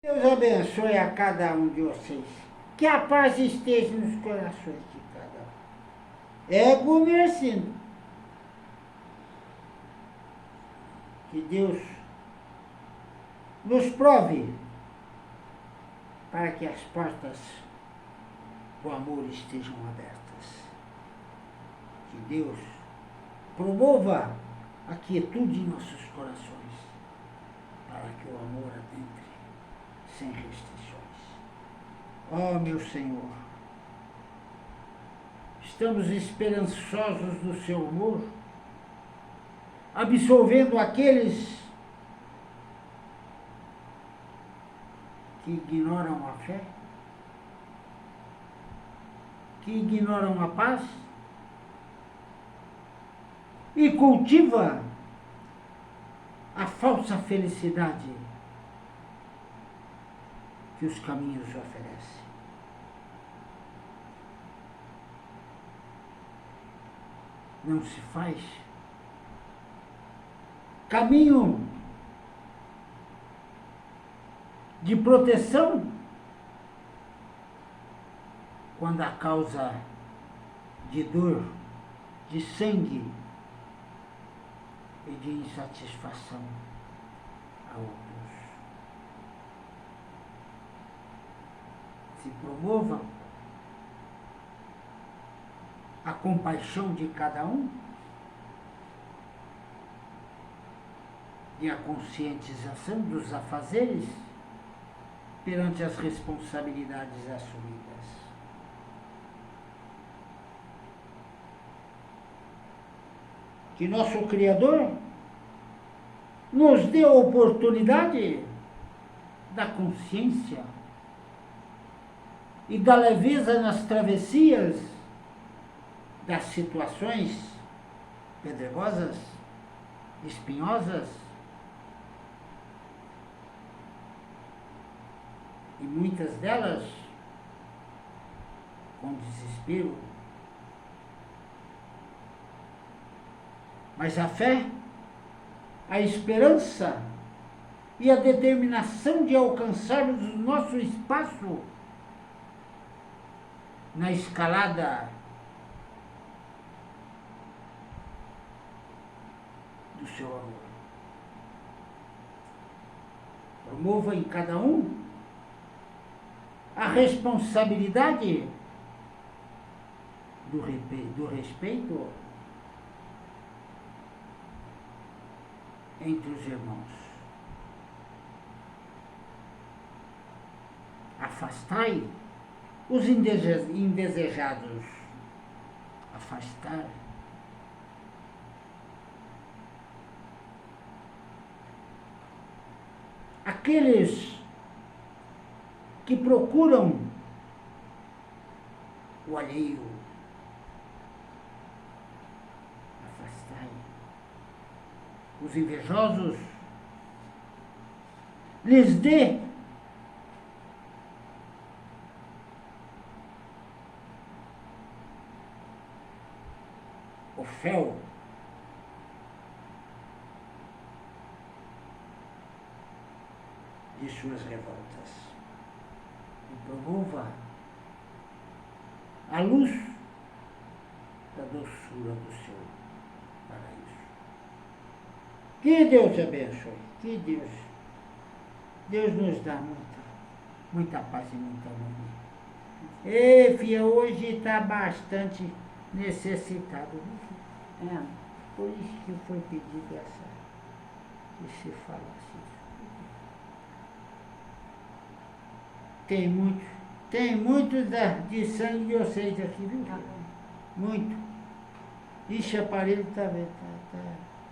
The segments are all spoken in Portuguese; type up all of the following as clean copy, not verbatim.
Deus abençoe a cada um de vocês. Que a paz esteja nos corações de cada um. Ego merecindo. Que Deus nos prove para que as portas do amor estejam abertas. Que Deus promova a quietude em nossos corações para que o amor adentre sem restrições. Ó meu Senhor, estamos esperançosos do seu amor, absolvendo aqueles que ignoram a fé, que ignoram a paz e cultiva a falsa felicidade que os caminhos oferecem. Não se faz caminho de proteção quando a causa de dor, de sangue e de insatisfação a outros. Se promova a compaixão de cada um e a conscientização dos afazeres perante as responsabilidades assumidas. Que nosso Criador nos dê a oportunidade da consciência e da leveza nas travessias das situações pedregosas, espinhosas e muitas delas com desespero. Mas a fé, a esperança e a determinação de alcançarmos o nosso espaço na escalada do seu amor. Promova em cada um a responsabilidade do respeito entre os irmãos. Afastai os indesejados. Afastar aqueles que procuram o alheio. Afastai os invejosos, lhes dê o fel de suas revoltas e promova a luz da doçura do seu paraíso. Que Deus te abençoe, que Deus nos dá muita paz e muita harmonia. E filha, hoje está bastante necessitado. É, por isso que foi pedido que se falasse isso. Tem muito de sangue de vocês aqui, viu? Muito. Ixi, o aparelho está vendo,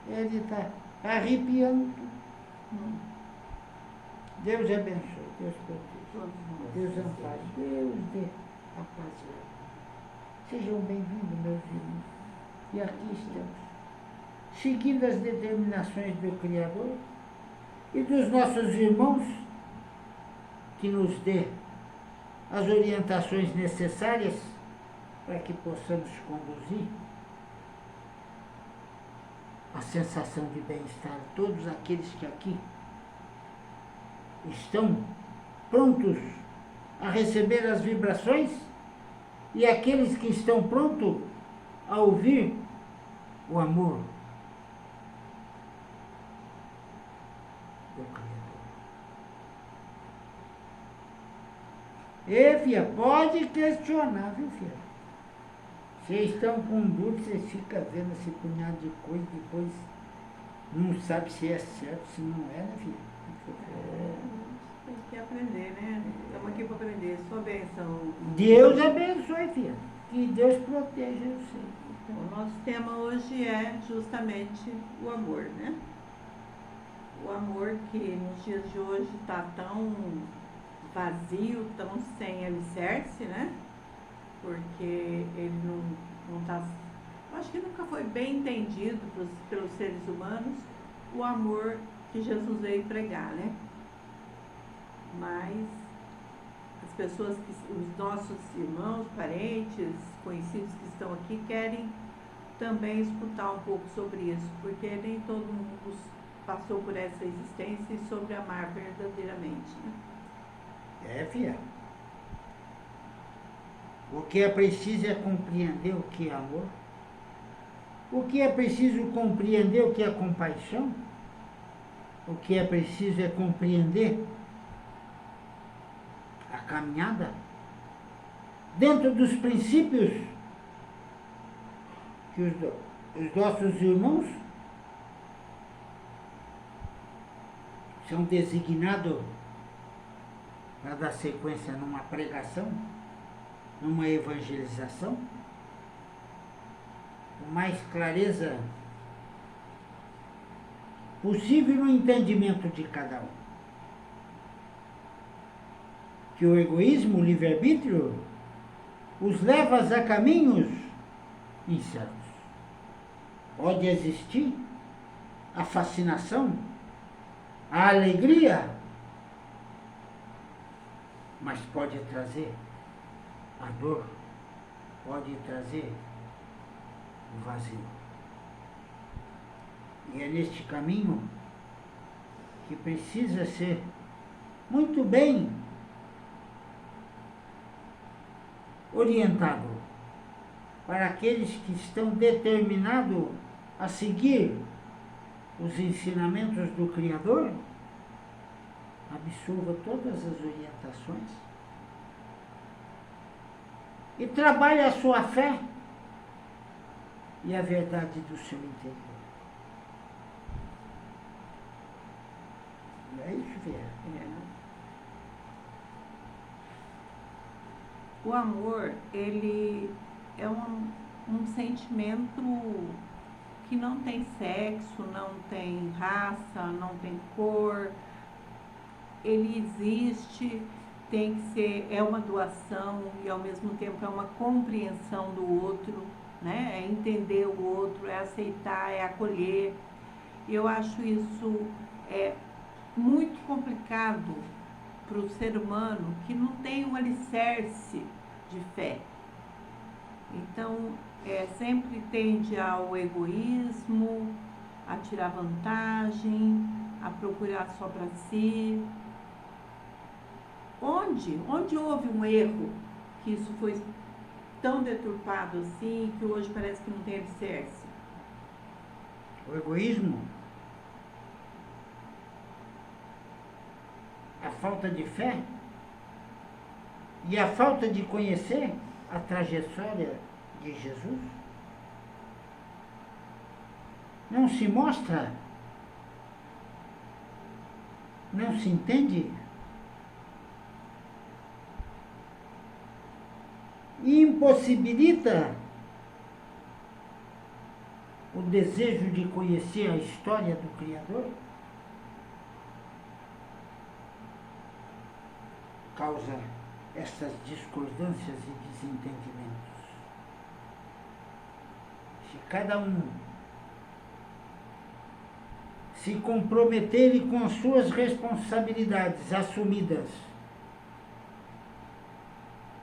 ele está arrepiando tudo. Deus abençoe, Deus proteja, Deus ampare, Deus dê a paz. Sejam bem-vindos, meus irmãos. E aqui estamos, seguindo as determinações do Criador e dos nossos irmãos, que nos dê as orientações necessárias para que possamos conduzir a sensação de bem-estar a todos aqueles que aqui estão prontos a receber as vibrações e aqueles que estão prontos a ouvir o amor do Criador. E, filha, pode questionar, viu, filha? Vocês estão com dúvida, vocês ficam vendo esse punhado de coisa, depois não sabe se é certo, se não é, né, filha? Tem que aprender, né? Estamos aqui para aprender. Sua bênção. Deus abençoe, filha. Que Deus proteja vocês. O nosso tema hoje é justamente o amor, né? O amor que nos dias de hoje está tão vazio, tão sem alicerce, né? Porque ele não está... Acho que nunca foi bem entendido pelos seres humanos o amor que Jesus veio pregar, né? Mas as pessoas, os nossos irmãos, parentes, conhecidos que estão aqui querem também escutar um pouco sobre isso, porque nem todo mundo passou por essa existência e sobre amar verdadeiramente, né? Filha. O que é preciso é compreender o que é amor. O que é preciso compreender o que é compaixão. O que é preciso é compreender a caminhada dentro dos princípios que os nossos irmãos são designados para dar sequência numa pregação, numa evangelização, com mais clareza possível no entendimento de cada um. Que o egoísmo, o livre-arbítrio, os leva a caminhos incertos. Pode existir a fascinação, a alegria, mas pode trazer a dor, pode trazer o vazio. E é neste caminho que precisa ser muito bem orientado para aqueles que estão determinados a seguir os ensinamentos do Criador. Absorva todas as orientações e trabalhe a sua fé e a verdade do seu interior. É isso, filha. O amor, ele é um sentimento que não tem sexo, não tem raça, não tem cor. Ele existe, tem que ser, é uma doação e ao mesmo tempo é uma compreensão do outro, né? É entender o outro, é aceitar, é acolher. E eu acho isso muito complicado para o ser humano que não tem um alicerce de fé. Então, sempre tende ao egoísmo, a tirar vantagem, a procurar só para si. Onde houve um erro que isso foi tão deturpado assim, que hoje parece que não tem alicerce? O egoísmo, a falta de fé e a falta de conhecer a trajetória de Jesus não se mostra, não se entende e impossibilita o desejo de conhecer a história do Criador. Causa essas discordâncias e desentendimentos. Se cada um se comprometer com as suas responsabilidades assumidas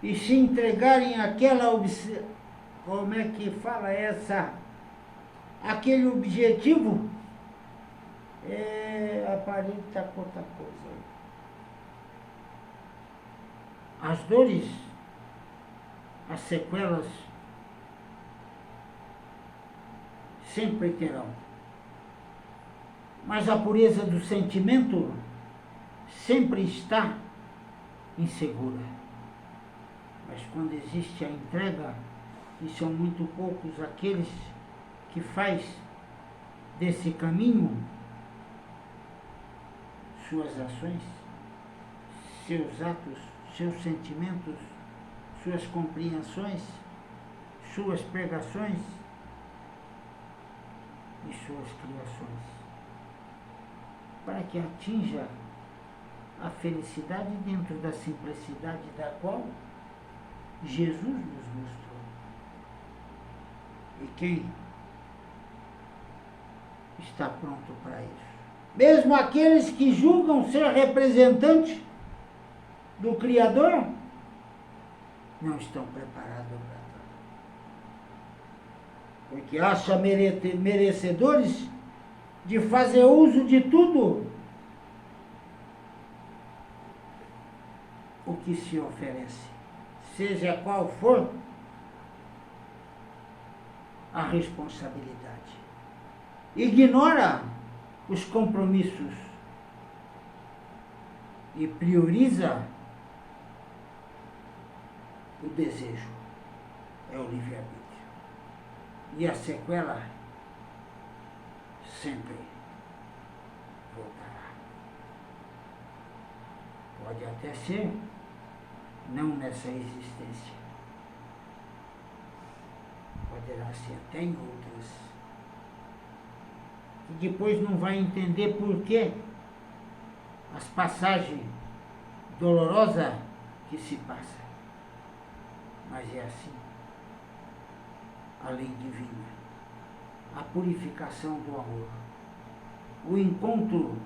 e se entregarem àquela, como é que fala aquele objetivo, aparenta outra coisa. as dores, as sequelas, sempre terão. Mas a pureza do sentimento sempre está insegura. Mas quando existe a entrega, e são muito poucos aqueles que faz desse caminho suas ações, seus atos, seus sentimentos, suas compreensões, suas pregações e suas criações, para que atinja a felicidade dentro da simplicidade da qual Jesus nos mostrou. E quem está pronto para isso? Mesmo aqueles que julgam ser representantes do Criador, não estão preparados para tal. Porque acham merecedores de fazer uso de tudo o que se oferece, seja qual for a responsabilidade. Ignora os compromissos e prioriza o desejo, é o livre-arbítrio. E a sequela sempre voltará. Pode até ser, não nessa existência. Poderá ser até em outras. E depois não vai entender por que as passagens dolorosas que se passam. Mas é assim. A lei divina. A purificação do amor. O encontro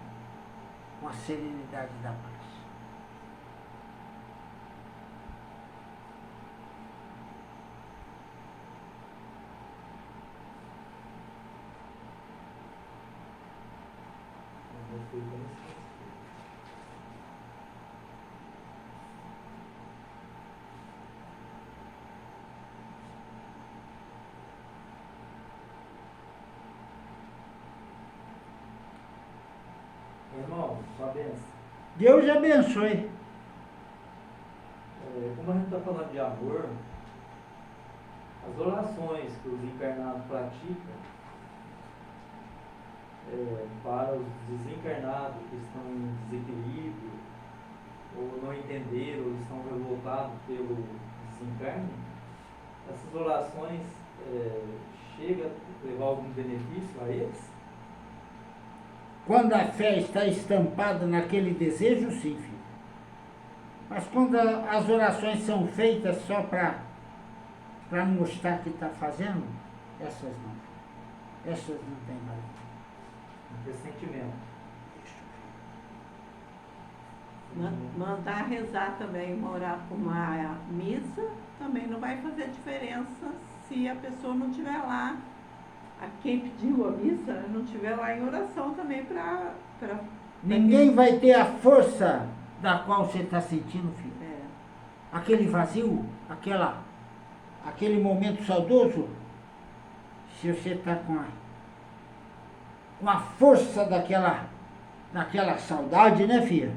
com a serenidade da paz. Irmão, sua bênção. Deus abençoe. Como a gente está falando de amor, as orações que os encarnados praticam para os desencarnados que estão em desequilíbrio, ou não entenderam, ou estão revoltados pelo desencarne, essas orações chegam a levar algum benefício a eles? Quando a fé está estampada naquele desejo, sim, filho. Mas quando as orações são feitas só para mostrar que está fazendo, essas não. Essas não têm valor. Não tem sentimento. Mandar rezar também, orar por uma missa, também não vai fazer diferença se a pessoa não estiver lá. A quem pediu a missa não estiver lá em oração também para... Ninguém vai ter a força da qual você está sentindo, filho. Aquele vazio, aquele momento saudoso, se você está com a força daquela saudade, né, filha?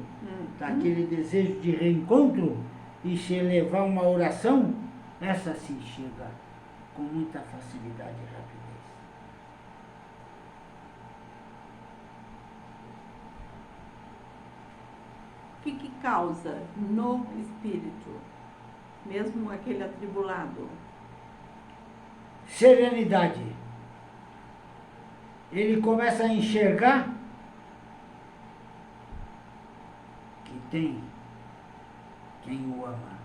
Daquele desejo de reencontro, e se elevar uma oração, essa sim chega com muita facilidade e rapidez. O que causa no espírito, mesmo aquele atribulado? Serenidade. Ele começa a enxergar que tem quem o ama,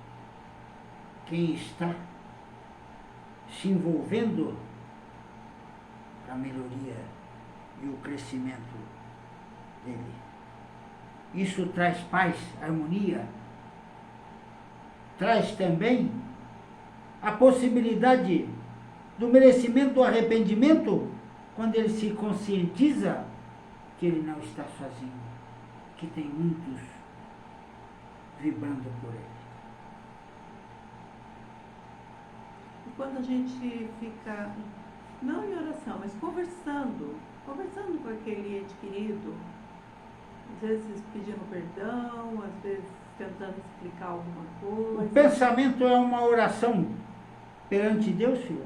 quem está se envolvendo para a melhoria e o crescimento dele. Isso traz paz, harmonia, traz também a possibilidade do merecimento do arrependimento, quando ele se conscientiza que ele não está sozinho, que tem muitos vibrando por ele. quando a gente fica, não em oração, mas conversando com aquele ente querido, às vezes pedindo perdão, às vezes tentando explicar alguma O coisa. pensamento é uma oração perante Deus, filha.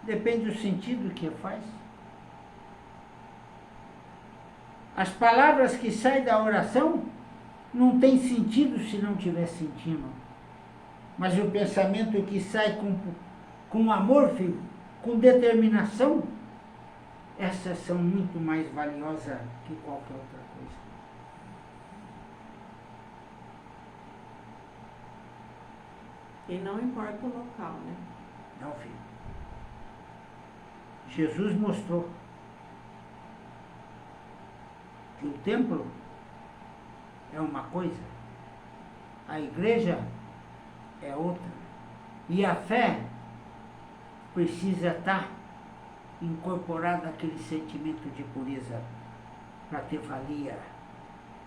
Depende do sentido que faz. As palavras que saem da oração não tem sentido se não tiver sentido. Mas o pensamento que sai com amor, filho, com determinação, essas são muito mais valiosas que qualquer outra coisa. E não importa o local, né? Não, filho. Jesus mostrou que o templo é uma coisa, a igreja é outra. E a fé precisa estar incorporada àquele sentimento de pureza para ter valia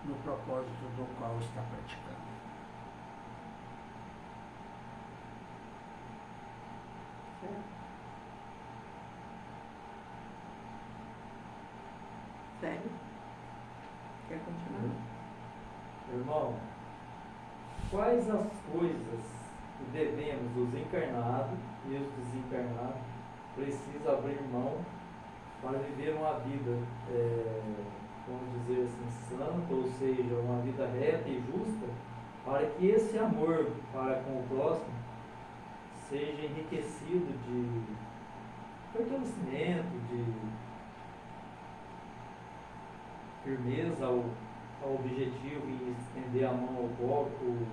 no propósito do qual está praticando. Sério? Quer continuar? Irmão, quais as coisas que devemos, os encarnados e os desencarnados, precisam abrir mão para viver uma vida, vamos dizer assim, santa, ou seja, uma vida reta e justa, para que esse amor para com o próximo seja enriquecido de fortalecimento, de firmeza ao objetivo e estender a mão ao pobre,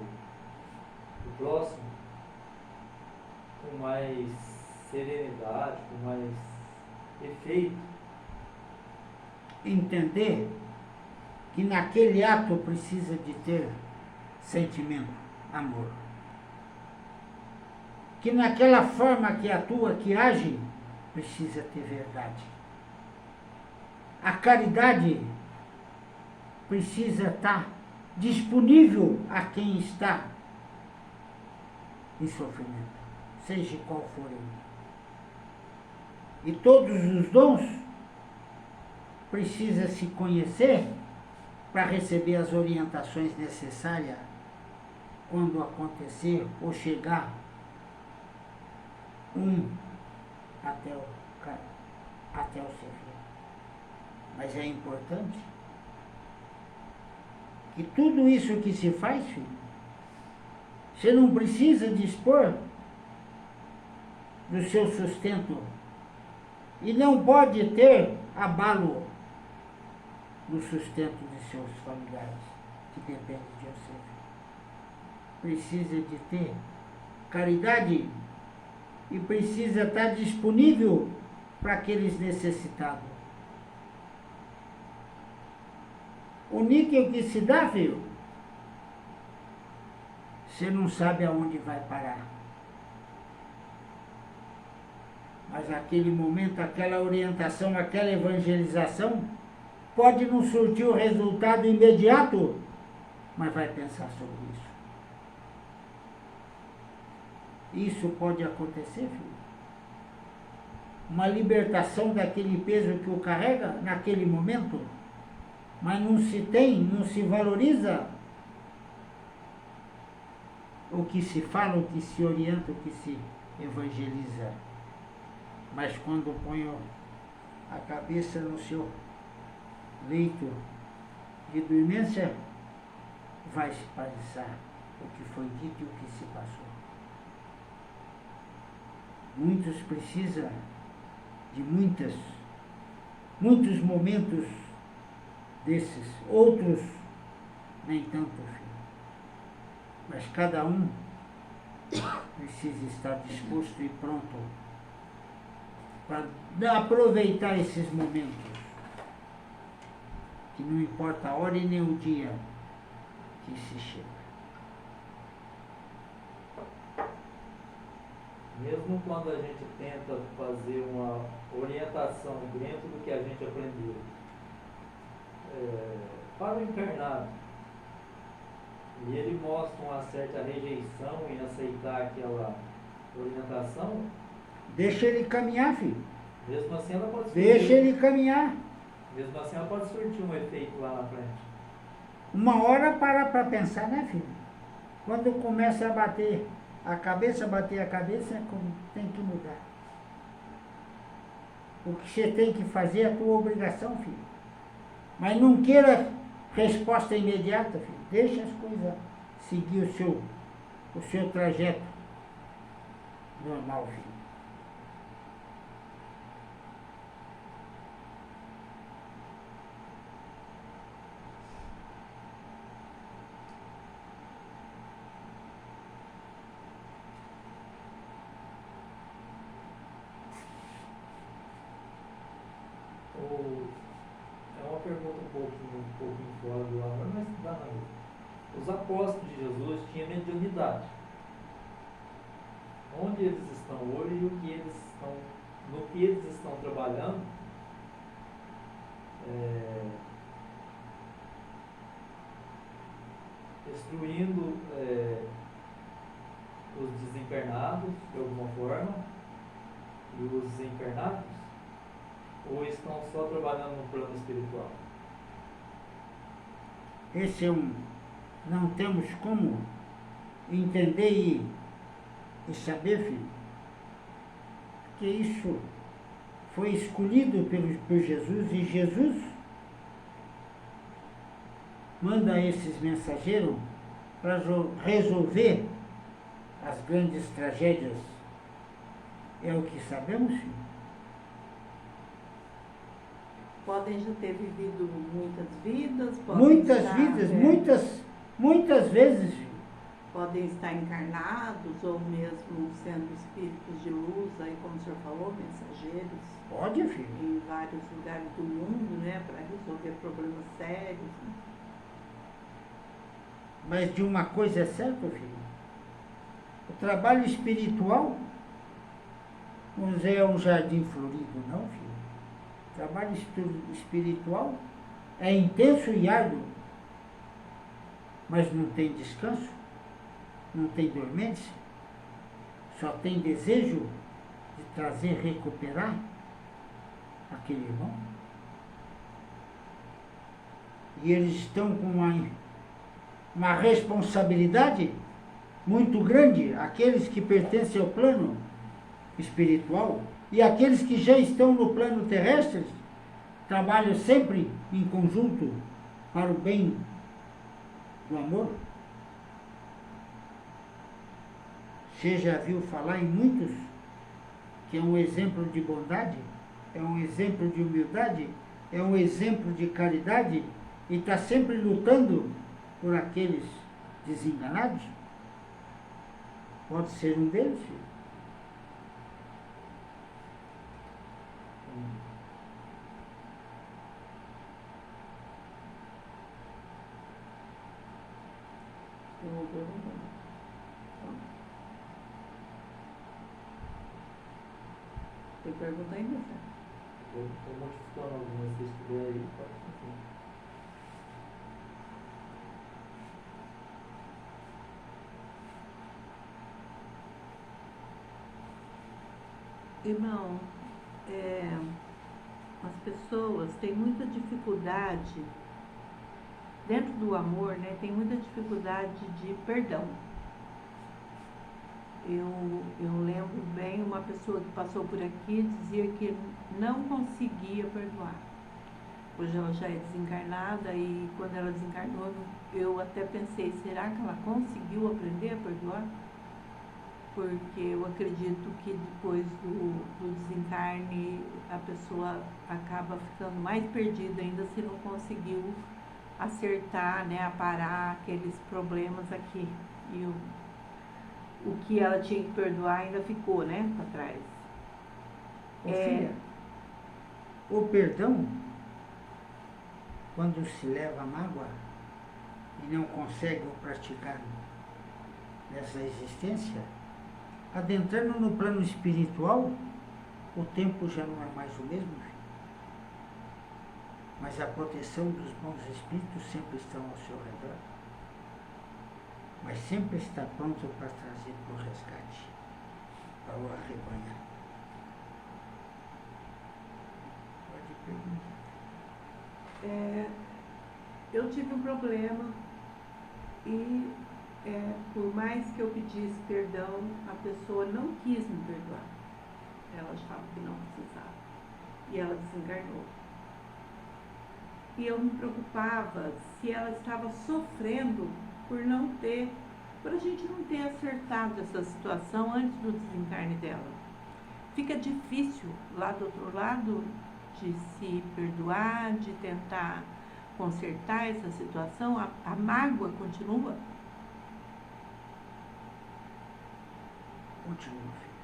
o próximo, com mais serenidade, com mais efeito. Entender que naquele ato precisa de ter sentimento, amor. Que naquela forma que atua, que age, precisa ter verdade. A caridade precisa estar disponível a quem está em sofrimento, seja qual for ele. E todos os dons precisa se conhecer para receber as orientações necessárias quando acontecer ou chegar até o seu fim. Mas é importante que tudo isso que se faz, filho, você não precisa dispor do seu sustento e não pode ter abalo no sustento de seus familiares, que depende de você. Precisa de ter caridade e precisa estar disponível para aqueles necessitados. O níquel que se dá, filho, você não sabe aonde vai parar. Mas aquele momento, aquela orientação, aquela evangelização, pode não surtir o resultado imediato, mas vai pensar sobre isso. Isso pode acontecer, filho. Uma libertação daquele peso que o carrega naquele momento, mas não se valoriza o que se fala, o que se orienta, o que se evangeliza. Mas quando põe a cabeça no seu leito de dormência, vai se pensar o que foi dito e o que se passou. Muitos precisam de muitos momentos desses, outros nem tanto, filho. Mas cada um precisa estar disposto e pronto para aproveitar esses momentos, que não importa a hora e nem o dia que se chega. Mesmo quando a gente tenta fazer uma orientação dentro do que a gente aprendeu, para o encarnado, e ele mostra uma certa rejeição em aceitar aquela orientação, Deixa ele caminhar, filho. Mesmo assim ela pode surtir. Deixa ele caminhar. Mesmo assim ela pode surtir um efeito lá na frente. Uma hora parar para pensar, né, filho? Quando começa a bater a cabeça, tem que mudar. O que você tem que fazer é a tua obrigação, filho. Mas não queira resposta imediata, filho. Deixa as coisas seguir o seu trajeto normal, filho. É uma pergunta um pouquinho fora do ar, mas dá na mesma. Os apóstolos de Jesus tinham mediunidade. Onde eles estão hoje e no que eles estão trabalhando, instruindo os desencarnados de alguma forma e os desencarnados, ou estão só trabalhando no plano espiritual? Esse não temos como entender e saber, filho, que isso foi escolhido por Jesus, e Jesus manda esses mensageiros para resolver as grandes tragédias. É o que sabemos, filho. Podem já ter vivido muitas vidas, Muitas vidas, muitas vezes, filho. Podem estar encarnados ou mesmo sendo espíritos de luz, aí como o senhor falou, mensageiros. Pode, filho. Em vários lugares do mundo, né, para resolver problemas sérios. Né? Mas de uma coisa é certa, filho. O trabalho espiritual não é um jardim florido, não, filho. O trabalho espiritual é intenso e árduo, mas não tem descanso, não tem dormência, só tem desejo de trazer, recuperar aquele irmão. E eles estão com uma responsabilidade muito grande, aqueles que pertencem ao plano espiritual e aqueles que já estão no plano terrestre, trabalham sempre em conjunto para o bem do amor. Você já viu falar em muitos que é um exemplo de bondade, é um exemplo de humildade, é um exemplo de caridade e está sempre lutando por aqueles desenganados? Pode ser um deles, filho. Tem pergunta ainda, certo? Eu estou modificando algumas que eu estudei aí, pode continuar. Irmão, as pessoas têm muita dificuldade, dentro do amor, né, tem muita dificuldade de perdão. Eu lembro bem, uma pessoa que passou por aqui dizia que não conseguia perdoar. Hoje ela já é desencarnada e quando ela desencarnou, eu até pensei, será que ela conseguiu aprender a perdoar? Porque eu acredito que depois do desencarne a pessoa acaba ficando mais perdida ainda se não conseguiu acertar, né, aparar aqueles problemas aqui. E o que ela tinha que perdoar ainda ficou, né, para trás. Ô, filha, o perdão, quando se leva a mágoa e não consegue o praticar nessa existência, adentrando no plano espiritual, o tempo já não é mais o mesmo, filho. Mas a proteção dos bons espíritos sempre estão ao seu redor. Mas sempre está pronto para trazer para o resgate, para o arrebanhar. Eu tive um problema e por mais que eu pedisse perdão, a pessoa não quis me perdoar. Ela achava que não precisava. E ela desencarnou. E eu me preocupava se ela estava sofrendo por a gente não ter acertado essa situação antes do desencarne dela. Fica difícil lá do outro lado de se perdoar, de tentar consertar essa situação, a mágoa continua. Continua, filho.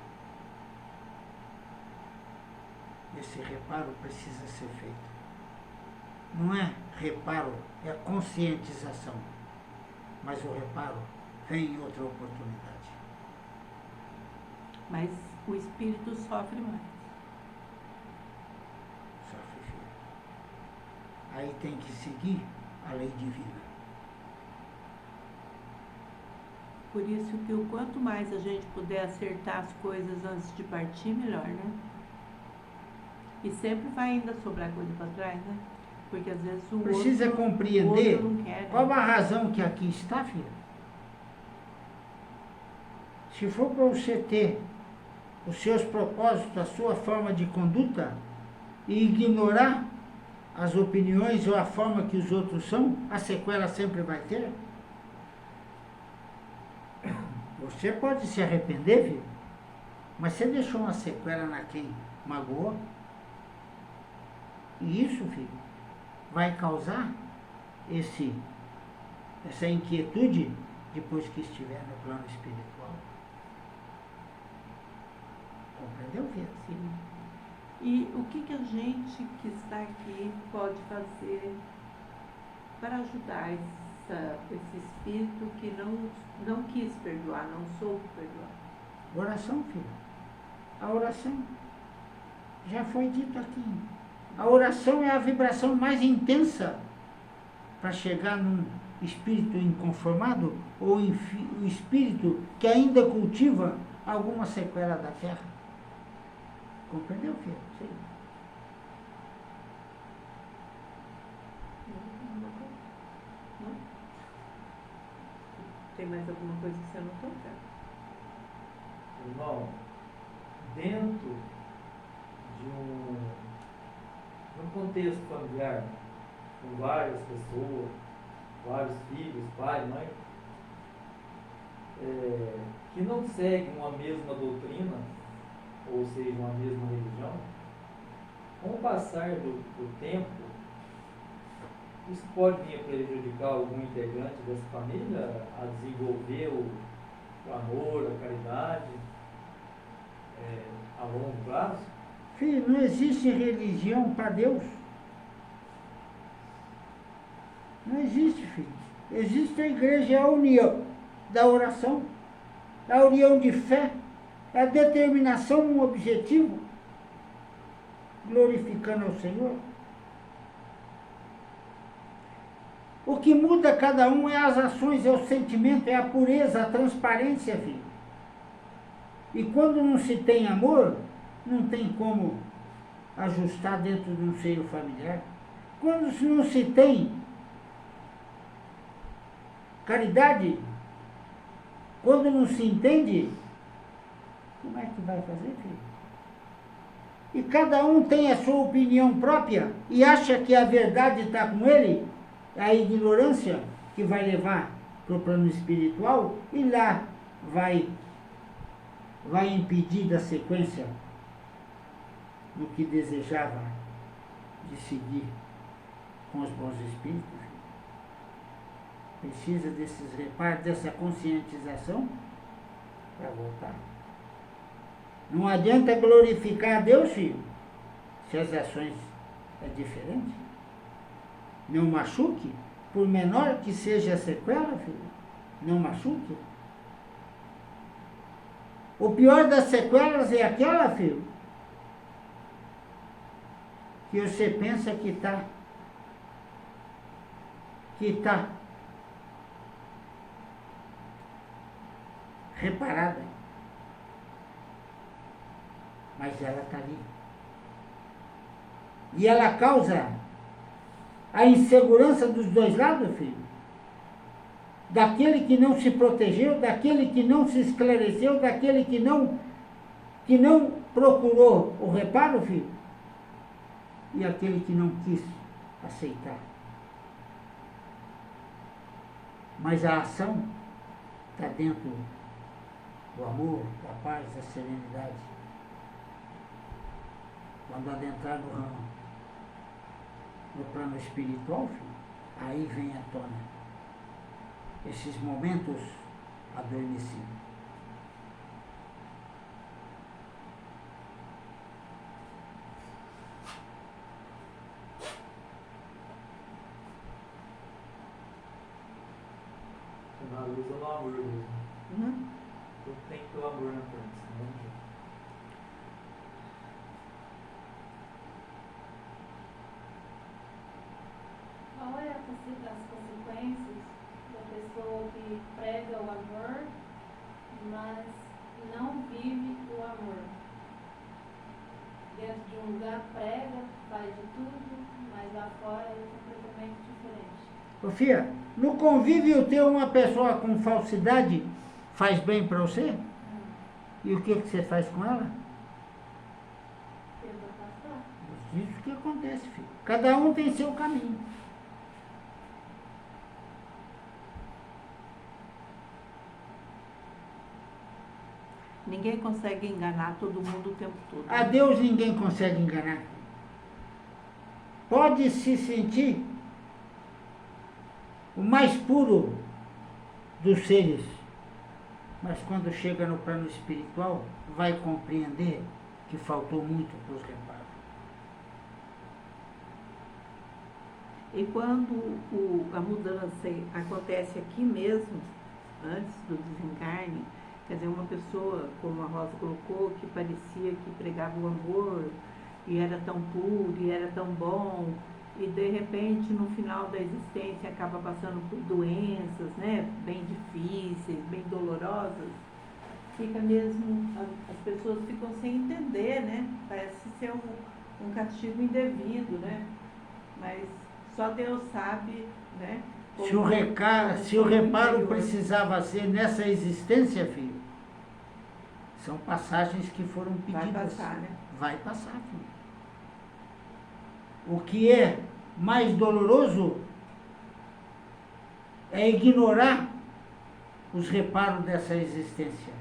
Esse reparo precisa ser feito. Não é reparo, é conscientização. Mas o reparo vem em outra oportunidade. Mas o espírito sofre mais. Sofre, filho. Aí tem que seguir a lei divina. Por isso que o quanto mais a gente puder acertar as coisas antes de partir, melhor, né? E sempre vai ainda sobrar coisa para trás, né? Porque às vezes o Precisa outro, compreender o outro não quer, né? qual a razão que aqui está, filho. Se for para você ter os seus propósitos, a sua forma de conduta e ignorar as opiniões ou a forma que os outros são, a sequela sempre vai ter. Você pode se arrepender, filho, mas você deixou uma sequela na quem magoou. E isso, filho, vai causar essa inquietude depois que estiver no plano espiritual. Compreendeu, filho? Sim. E o que a gente que está aqui pode fazer para ajudar esse espírito que não quis perdoar, não soube perdoar? Oração, filho. A oração. Já foi dito aqui. A oração é a vibração mais intensa para chegar num espírito inconformado ou um espírito que ainda cultiva alguma sequela da terra. Compreendeu, filho? Sim. Não? Tem mais alguma coisa que você não toca? Irmão, dentro de um contexto familiar, com várias pessoas, vários filhos, pai, mãe, que não seguem uma mesma doutrina, ou seja, uma mesma religião, com o passar do tempo, isso pode vir a prejudicar algum integrante dessa família a desenvolver o amor, a caridade a longo prazo? Filho, não existe religião para Deus. Não existe, filho. Existe a igreja, é a união da oração, é a união de fé, é a determinação num objetivo, glorificando ao Senhor. O que muda cada um é as ações, é o sentimento, é a pureza, a transparência, filho. E quando não se tem amor, não tem como ajustar dentro de um seio familiar. Quando não se tem caridade, quando não se entende, como é que vai fazer, filho? E cada um tem a sua opinião própria e acha que a verdade está com ele, é a ignorância que vai levar para o plano espiritual e lá vai impedir da sequência no que desejava de seguir com os bons espíritos. Precisa desses reparos, dessa conscientização para voltar. Não adianta glorificar a Deus, filho, se as ações é diferente. Não machuque, por menor que seja a sequela, filho, não machuque. O pior das sequelas é aquela, filho, que você pensa que está reparada, mas ela está ali. E ela causa a insegurança dos dois lados, filho. Daquele que não se protegeu, daquele que não se esclareceu, daquele que não procurou o reparo, filho, e aquele que não quis aceitar. Mas a ação está dentro do amor, da paz, da serenidade. Quando adentrar no plano espiritual, filho, aí vem à tona esses momentos adormecidos. Finaliza no amor mesmo. Tudo tem que ter o amor na frente, senão não tem. Qual é as consequências da pessoa que prega o amor, mas não vive o amor? Dentro de um lugar prega, faz de tudo, mas lá fora é completamente diferente. Ô filha, no convívio ter uma pessoa com falsidade faz bem para você? E o que você faz com ela? Tenta passar. Isso que acontece, filho. Cada um tem seu caminho. Ninguém consegue enganar todo mundo o tempo todo. A Deus ninguém consegue enganar. Pode se sentir o mais puro dos seres, mas quando chega no plano espiritual, vai compreender que faltou muito para os reparos. E quando a mudança acontece aqui mesmo, antes do desencarne, quer dizer, uma pessoa, como a Rosa colocou, que parecia que pregava o amor, e era tão puro, e era tão bom, e de repente, no final da existência, acaba passando por doenças, né, bem difíceis, bem dolorosas, fica mesmo, as pessoas ficam sem entender, né, parece ser um castigo indevido, né, mas só Deus sabe, né. Se o reparo precisava ser nessa existência, filho, são passagens que foram pedidas. Vai passar, né? Vai passar, filho. O que é mais doloroso é ignorar os reparos dessa existência.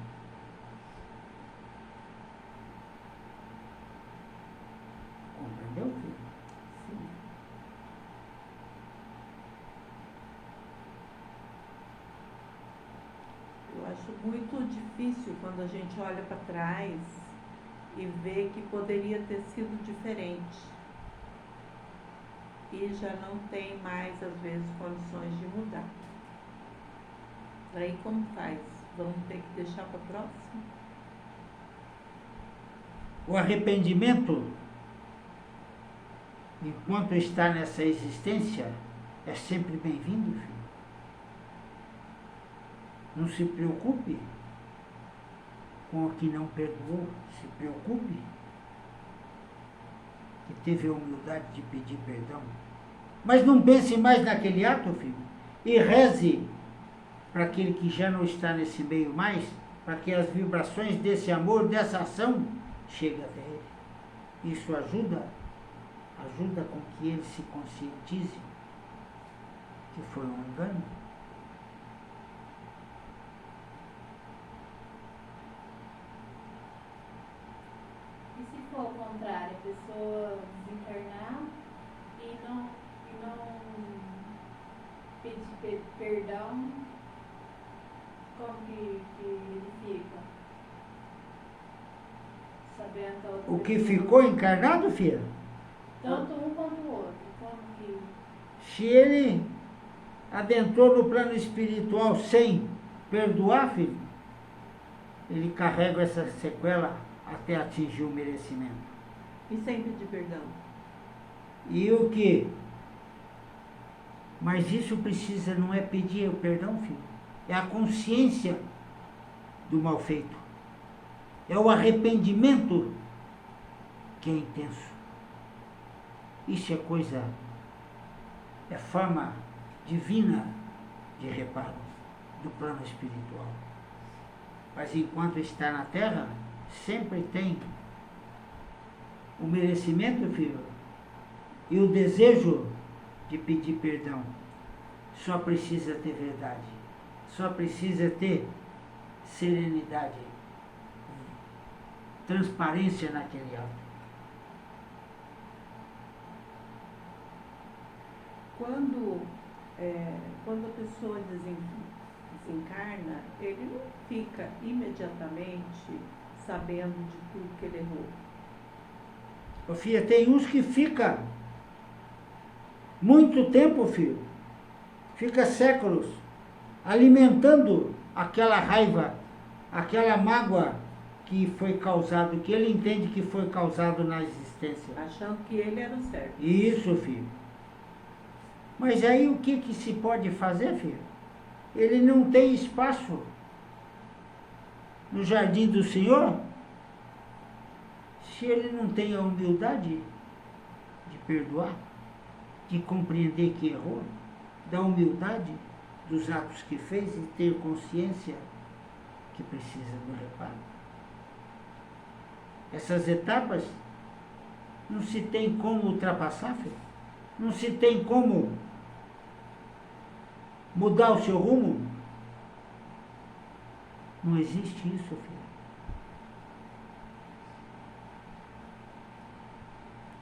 Compreendeu, filho? Sim. Eu acho muito difícil quando a gente olha para trás e vê que poderia ter sido diferente. E já não tem mais, às vezes, condições de mudar. Aí como faz? Vamos ter que deixar para a próxima? O arrependimento, enquanto está nessa existência, é sempre bem-vindo, filho. Não se preocupe com o que não perdoou, se preocupe que teve a humildade de pedir perdão. Mas não pense mais naquele ato, filho, e reze para aquele que já não está nesse meio mais, para que as vibrações desse amor, dessa ação, cheguem até ele. Isso ajuda com que ele se conscientize que foi um engano. E se for ao contrário, a pessoa desencarnar e não pedir perdão, como que ele fica? Sabendo a outra O que pessoa. ficou encarnado, filha? Tanto um quanto o outro. Como que. Se ele adentrou no plano espiritual sem perdoar, filho, ele carrega essa sequela até atingir o merecimento. E sem pedir perdão? E o que? Mas isso precisa, não é pedir o perdão, filho. É a consciência do mal feito. É o arrependimento que é intenso. Isso é coisa, é forma divina de reparo do plano espiritual. Mas enquanto está na terra, sempre tem o merecimento, filho, e o desejo de pedir perdão. Só precisa ter verdade, só precisa ter serenidade, transparência naquele ato. Quando a pessoa desencarna, ele não fica imediatamente sabendo de tudo que ele errou. Ô, filha, tem uns que fica muito tempo, filho, fica séculos alimentando aquela raiva, aquela mágoa que foi causado, que ele entende que foi causado na existência. Achando que ele era o certo. Isso, filho. Mas aí o que se pode fazer, filho? Ele não tem espaço no jardim do Senhor se ele não tem a humildade de perdoar, de compreender que errou, da humildade dos atos que fez e ter consciência que precisa do reparo. Essas etapas não se tem como ultrapassar, filho. Não se tem como mudar o seu rumo. Não existe isso, filho.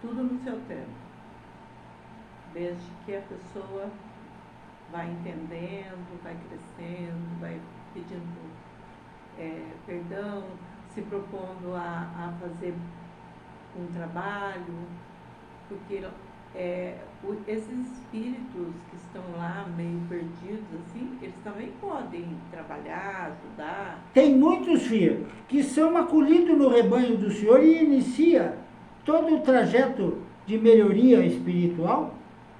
Tudo no seu tempo. Desde que a pessoa vai entendendo, vai crescendo, vai pedindo perdão, se propondo a fazer um trabalho, porque esses espíritos que estão lá meio perdidos, assim, eles também podem trabalhar, ajudar. Tem muitos, filhos, que são acolhidos no rebanho do Senhor e inicia todo o trajeto de melhoria espiritual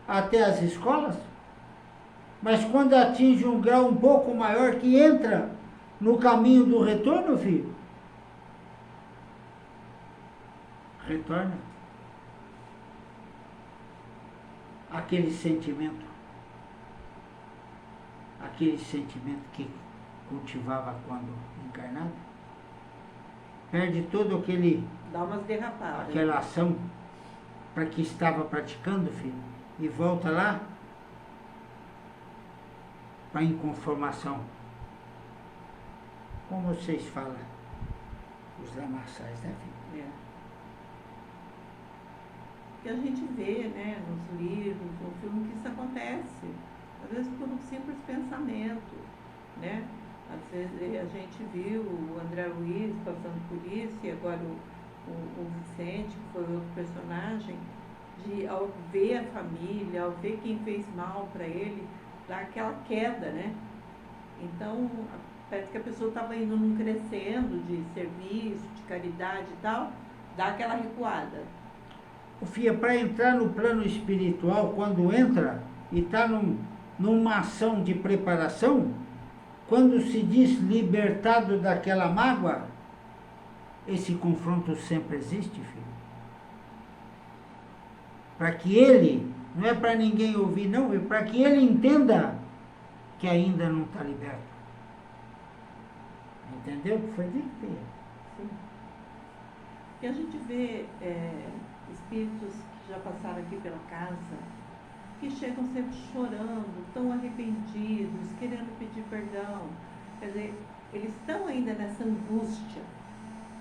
até as escolas, mas quando atinge um grau um pouco maior, que entra no caminho do retorno, filho, retorna aquele sentimento que cultivava quando encarnado, perde todo Dá umas derrapadas. aquela ação para que estava praticando, filho, e volta lá para a inconformação. Como vocês falam, os lamaçais, né, filho? Que a gente vê, né, nos livros, no filme, que isso acontece. Às vezes por um simples pensamento, né? Às vezes a gente viu o André Luiz passando por isso, e agora o Vicente, que foi outro personagem, ao ver a família, ao ver quem fez mal para ele, dá aquela queda, né? Então, parece que a pessoa estava indo num crescendo de serviço, de caridade e tal, dá aquela recuada. Fia, para entrar no plano espiritual, quando entra e está numa ação de preparação, quando se diz libertado daquela mágoa, esse confronto sempre existe, filho. Para que ele, não é para ninguém ouvir, não, é para que ele entenda que ainda não está liberto. Entendeu o que foi dito, filha? Sim. E a gente vê espíritos que já passaram aqui pela casa, que chegam sempre chorando, tão arrependidos, querendo pedir perdão. Quer dizer, eles estão ainda nessa angústia.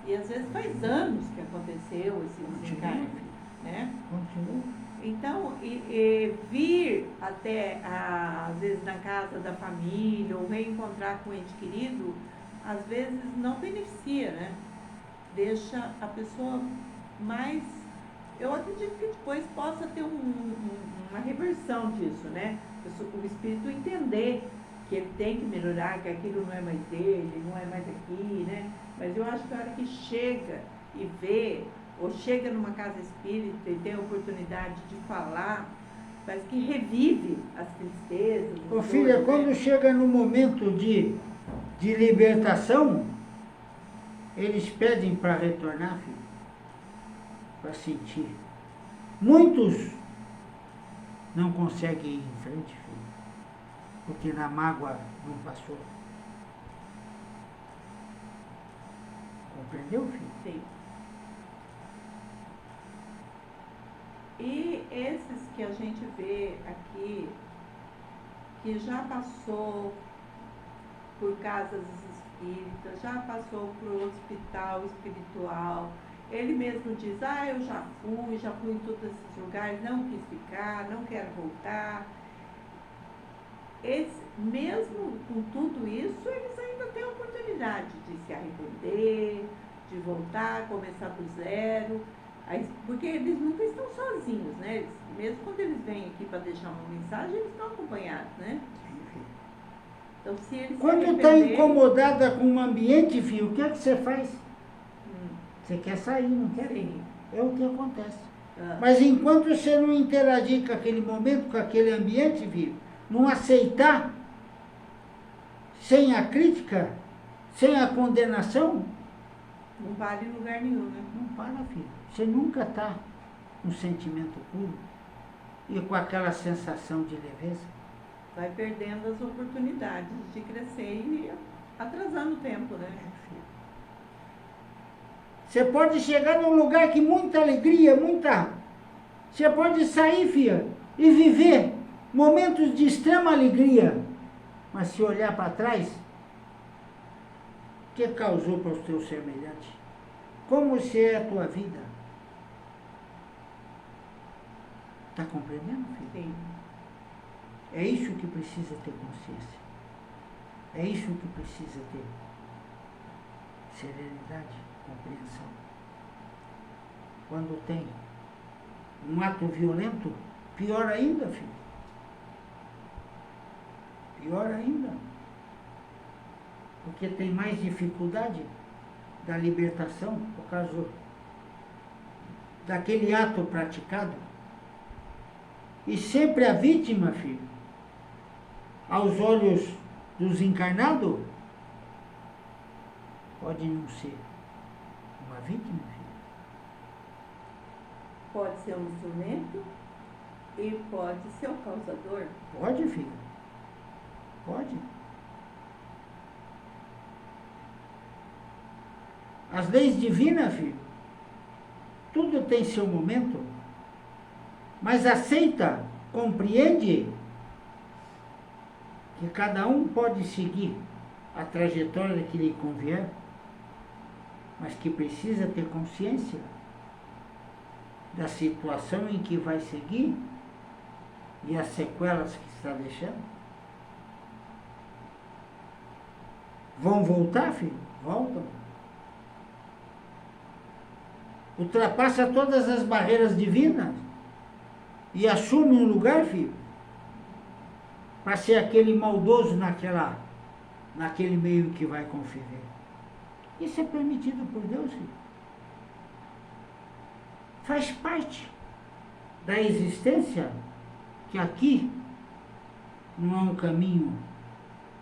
E às vezes faz anos que aconteceu esse desencarne, né? Então, vir até, às vezes, na casa da família, ou reencontrar com o ente querido, às vezes não beneficia, né? Deixa a pessoa mais... Eu acredito que depois possa ter uma reversão disso, né? O espírito entender que ele tem que melhorar, que aquilo não é mais dele, não é mais aqui, né? Mas eu acho que a hora que chega e vê, ou chega numa casa espírita e tem a oportunidade de falar, parece que revive as tristezas. Ô filha, quando chega no momento de libertação, eles pedem para retornar, filho, para sentir Muitos não conseguem ir em frente, filho, porque na mágoa não passou. Compreendeu, filho? Sim. E esses que a gente vê aqui, que já passou por casas espíritas, já passou por hospital espiritual, ele mesmo diz, eu já fui em todos esses lugares, não quis ficar, não quero voltar. Mesmo com tudo isso, eles ainda têm a oportunidade de se arrepender, de voltar, começar do zero, porque eles nunca estão sozinhos, né? Mesmo quando eles vêm aqui para deixar uma mensagem, eles estão acompanhados, né? Então, se eles Quando se está arrependerem- incomodada com o ambiente, filho, o que é que você faz? Você quer sair, não quer? Sim. É o que acontece. Ah, Mas enquanto você não interagir com aquele momento, com aquele ambiente, filho, não aceitar, sem a crítica, sem a condenação, não vale em lugar nenhum, né? não para, filho. Você nunca está com sentimento puro e com aquela sensação de leveza. Vai perdendo as oportunidades de crescer e atrasando o tempo, né? Você pode chegar num lugar que muita alegria, Você pode sair, filha, e viver momentos de extrema alegria. Mas se olhar para trás, o que causou para os teus semelhantes? Como você é a tua vida? Está compreendendo, filho? Sim. É isso que precisa ter consciência. É isso que precisa ter serenidade, compreensão. Quando tem um ato violento, pior ainda, filho. Pior ainda. Porque tem mais dificuldade da libertação por causa daquele ato praticado. E sempre a vítima, filho, aos olhos dos encarnados, pode não ser uma vítima, filho. Pode ser um instrumento e pode ser o causador. Pode, filho. Pode. As leis divinas, filho, tudo tem seu momento, mas aceita, compreende que cada um pode seguir a trajetória que lhe convier, mas que precisa ter consciência da situação em que vai seguir e as sequelas que está deixando. Vão voltar, filho? Voltam. Ultrapassa todas as barreiras divinas e assume um lugar, filho, para ser aquele maldoso naquele meio que vai conviver. Isso é permitido por Deus, filho. Faz parte da existência, que aqui não é um caminho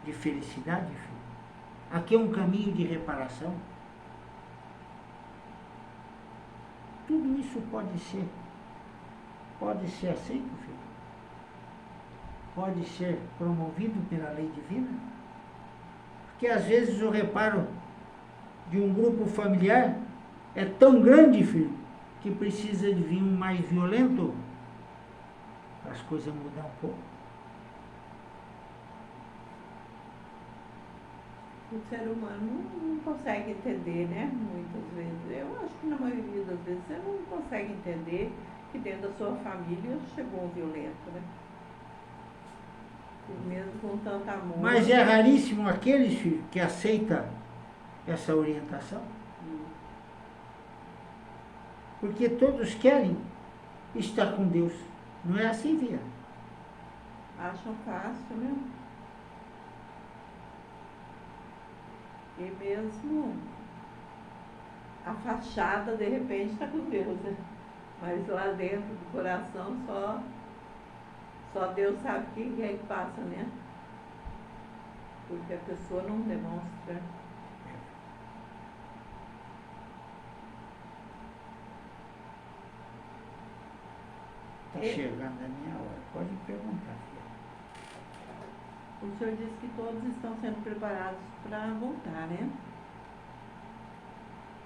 de felicidade, filho. Aqui é um caminho de reparação. Tudo isso pode ser aceito, filho. Pode ser promovido pela lei divina. Porque às vezes o reparo de um grupo familiar é tão grande, filho, que precisa de vir um mais violento para as coisas mudar um pouco. O ser humano não consegue entender, né? Muitas vezes. Eu acho que na maioria das vezes você não consegue entender que dentro da sua família chegou um violento, né? E mesmo com tanto amor. Mas é raríssimo aqueles, filho, que aceita essa orientação. Porque todos querem estar com Deus. Não é assim, Via? Acham fácil, né? E mesmo a fachada, de repente, está com Deus, né? Mas lá dentro do coração só Deus sabe o que é que passa, né? Porque a pessoa não demonstra. chegando a minha hora. Pode perguntar, filha. O senhor disse que todos estão sendo preparados para voltar, né?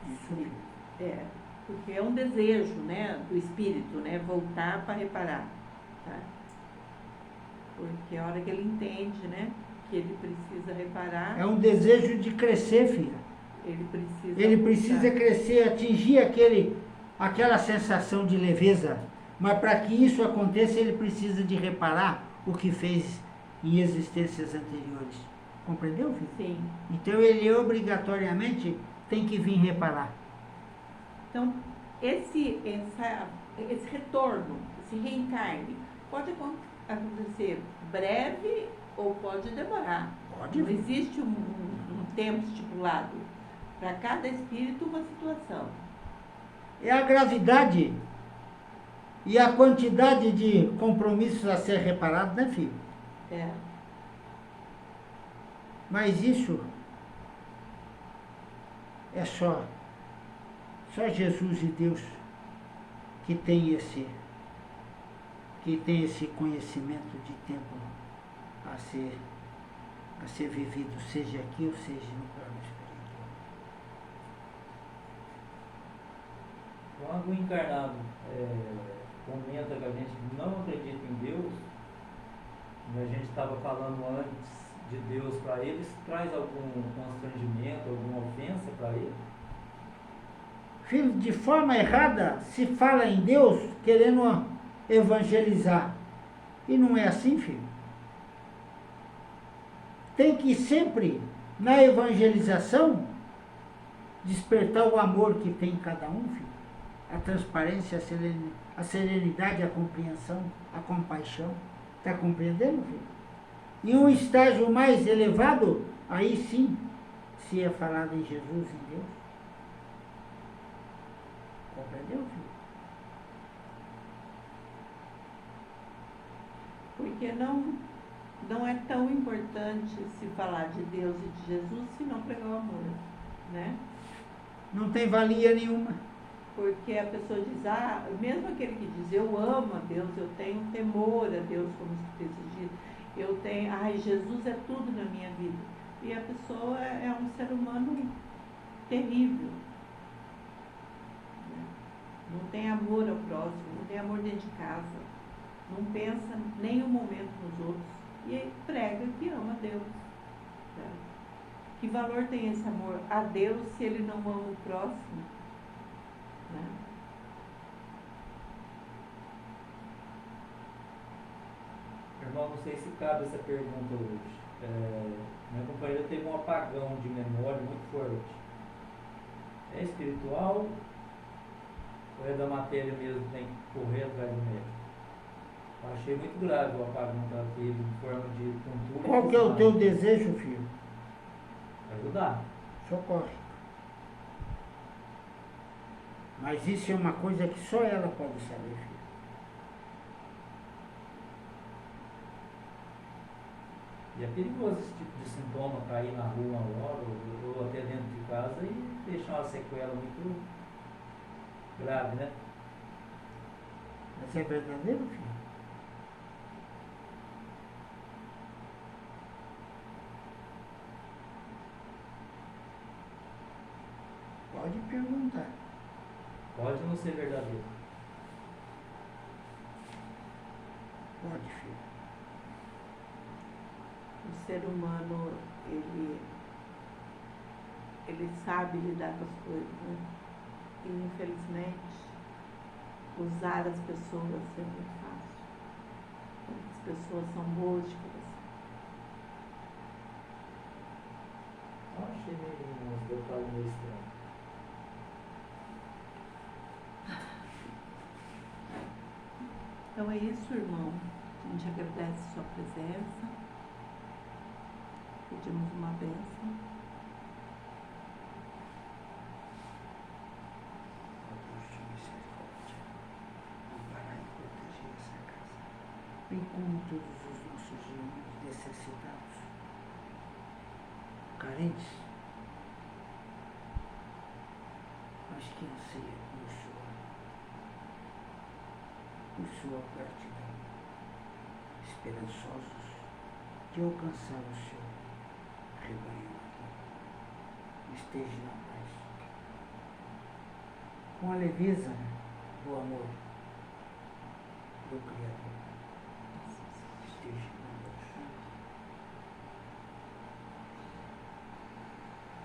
Isso mesmo. É, porque é um desejo, né, do espírito, né, voltar para reparar, tá? Porque a hora que ele entende, né, que ele precisa reparar, É um desejo de crescer, filha. ele Ele precisa voltar. crescer, atingir aquela sensação de leveza. Mas para que isso aconteça, ele precisa de reparar o que fez em existências anteriores. Compreendeu, filho? Sim. Então ele obrigatoriamente tem que vir reparar. Então, esse retorno, esse reencarne, pode acontecer breve ou pode demorar. Pode. Não existe um tempo estipulado. Para cada espírito, uma situação. É a gravidade e a quantidade de compromissos a ser reparados, né, filho? É. Mas isso é só Jesus e Deus que tem esse conhecimento de tempo a ser vivido, seja aqui ou seja no plano espiritual. Quando o encarnado comenta que a gente não acredita em Deus, como a gente estava falando antes de Deus para eles, traz algum constrangimento, alguma ofensa para ele? Filho, de forma errada se fala em Deus querendo evangelizar. E não é assim, filho. Tem que sempre, na evangelização, despertar o amor que tem em cada um, filho. A transparência, a serenidade, a compreensão, a compaixão. Está compreendendo, filho? Em um estágio mais elevado, aí sim se é falado em Jesus, em Deus. Compreendeu, filho? Porque não é tão importante se falar de Deus e de Jesus se não pregar o amor, né? Não tem valia nenhuma. Porque a pessoa diz, mesmo aquele que diz, eu amo a Deus, eu tenho temor a Deus, como Cristo diz, eu tenho, Jesus é tudo na minha vida. E a pessoa é um ser humano terrível. Né? Não tem amor ao próximo, não tem amor dentro de casa, não pensa nem um momento nos outros. E aí prega que ama a Deus. Tá? Que valor tem esse amor a Deus se ele não ama o próximo? Né? Irmão, não sei se cabe essa pergunta hoje. Minha companheira teve um apagão de memória muito forte. É espiritual ou é da matéria mesmo que tem que correr atrás do médico? Eu achei muito grave o apagão que ela teve em forma de tontura. Qual que é o teu desejo, filho? Ajudar. Socorre. Mas isso é uma coisa que só ela pode saber, filho. E é perigoso esse tipo de sintoma cair na rua uma hora ou até dentro de casa e deixar uma sequela muito grave, né? Mas é verdadeiro, filho? Pode perguntar. Pode não ser verdadeiro. Pode, filho. O ser humano, ele sabe lidar com as coisas, né? E, infelizmente, usar as pessoas é muito fácil. As pessoas são boas de coração. Eu achei uns detalhes meio estranhos. Então é isso, irmão. A gente agradece a sua presença. Pedimos uma bênção. Amparar e proteger essa casa, bem como todos os nossos irmãos necessitados, carentes, mas que anseiam como o Senhor por sua gratidão, esperançosos de alcançar o seu rebanho. Esteja na paz, com a leveza do amor do Criador. Esteja na